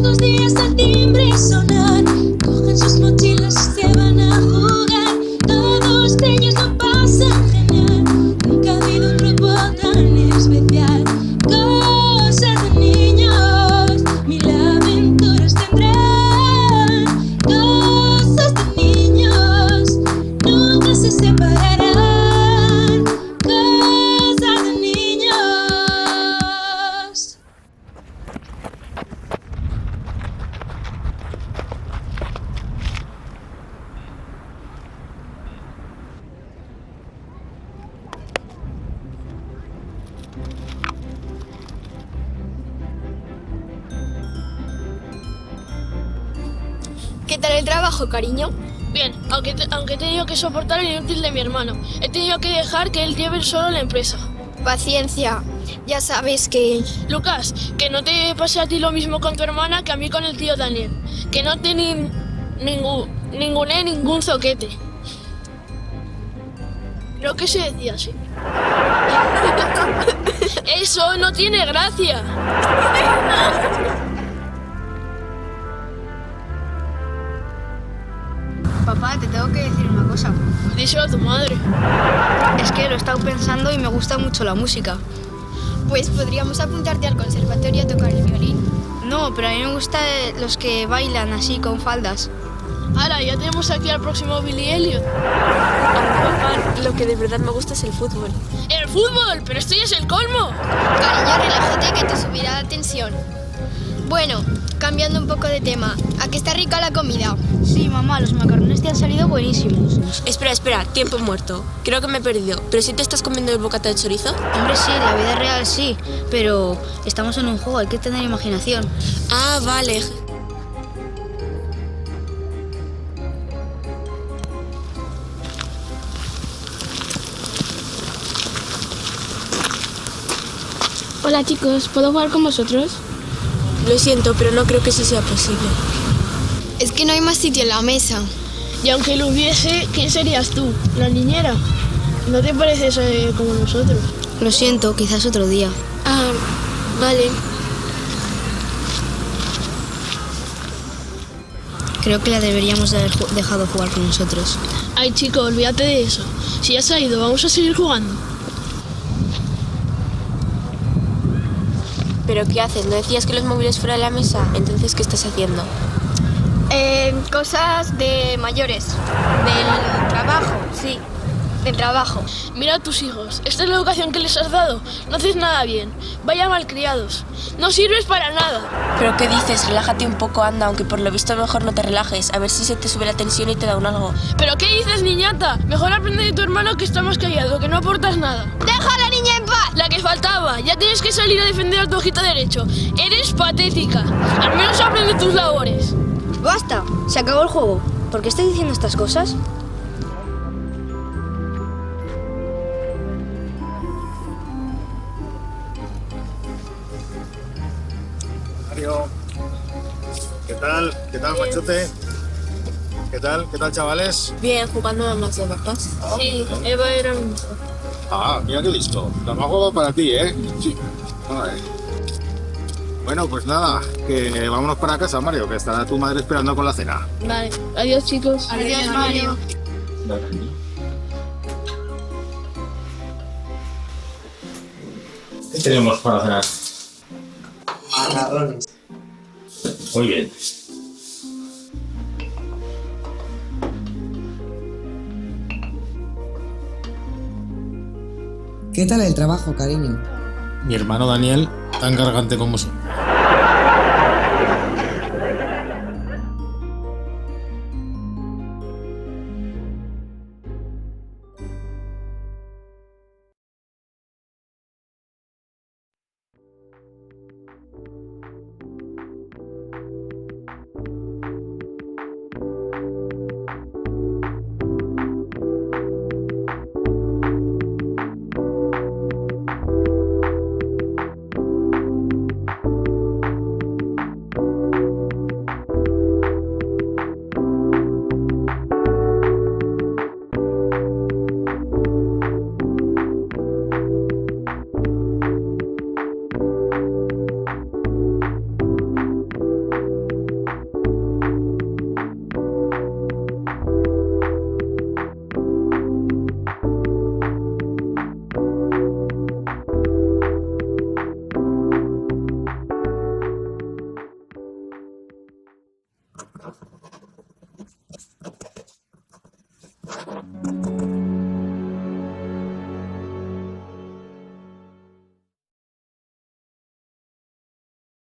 Pocos días al timbre sonar, cogen sus mochilas y se van a jugar. Todos ellos lo pasan genial, nunca ha habido un grupo tan especial. Cosas de niños, mil aventuras tendrán. Cosas de niños, nunca se separarán. Cosas de niños. ¿Qué tal el trabajo, cariño? Bien, aunque he tenido que soportar el inútil de mi hermano. He tenido que dejar que él lleve solo la empresa. Paciencia. Ya sabes que... Lucas, que no te pase a ti lo mismo con tu hermana que a mí con el tío Daniel. Que no te ninguné ningún zoquete. Creo que se decía así. Eso no tiene gracia. Papá, te tengo que decir una cosa. Díselo a tu madre. Es que lo he estado pensando y me gusta mucho la música. Pues podríamos apuntarte al conservatorio a tocar el violín. No, pero a mí me gustan los que bailan así con faldas. Ahora, ya tenemos aquí al próximo Billy Elliot. Papá, lo que de verdad me gusta es el fútbol. ¡El fútbol! ¡Pero esto ya es el colmo! Cariño, relájate que te subirá la tensión. Bueno, cambiando un poco de tema. ¿A qué está rica la comida? Sí, mamá, los macarrones te han salido buenísimos. Espera, tiempo muerto. Creo que me he perdido. ¿Pero si te estás comiendo el bocata de chorizo? Hombre, sí, en la vida real sí, pero estamos en un juego, hay que tener imaginación. Ah, vale. Hola chicos, ¿puedo jugar con vosotros? Lo siento, pero no creo que eso sea posible. Es que no hay más sitio en la mesa. Y aunque lo hubiese, ¿quién serías tú? ¿La niñera? ¿No te pareces como nosotros? Lo siento, quizás otro día. Ah, vale. Creo que la deberíamos de haber dejado jugar con nosotros. Ay chico, olvídate de eso. Si ya se ha ido, vamos a seguir jugando. ¿Pero qué haces? ¿No decías que los móviles fuera de la mesa? Entonces, ¿qué estás haciendo? Cosas de mayores. Del trabajo, sí. Del trabajo. Mira a tus hijos, esta es la educación que les has dado. No haces nada bien. Vaya malcriados. No sirves para nada. ¿Pero qué dices? Relájate un poco, anda, aunque por lo visto mejor no te relajes. A ver si se te sube la tensión y te da un algo. ¿Pero qué dices, niñata? Mejor aprende de tu hermano que está más callado, que no aportas nada. ¡Deja a la niña en paz! La que faltaba. Ya tienes que salir a defender a tu ojito derecho. Eres patética. Al menos aprende tus labores. ¡Basta! Se acabó el juego. ¿Por qué estoy diciendo estas cosas? Mario, ¿qué tal? ¿Qué tal, machote? ¿Qué tal? ¿Qué tal, chavales? Bien, jugando a más de papás. Sí, Eva era mi mujer. Ah, mira qué listo. La más guapa para ti, ¿eh? Ay. Bueno, pues nada, que vámonos para casa, Mario, que estará tu madre esperando con la cena. Vale, adiós chicos. Adiós, Mario. ¿Qué tenemos para cenar? Macarrones. Muy bien. ¿Qué tal el trabajo, cariño? Mi hermano Daniel, tan gargante como siempre.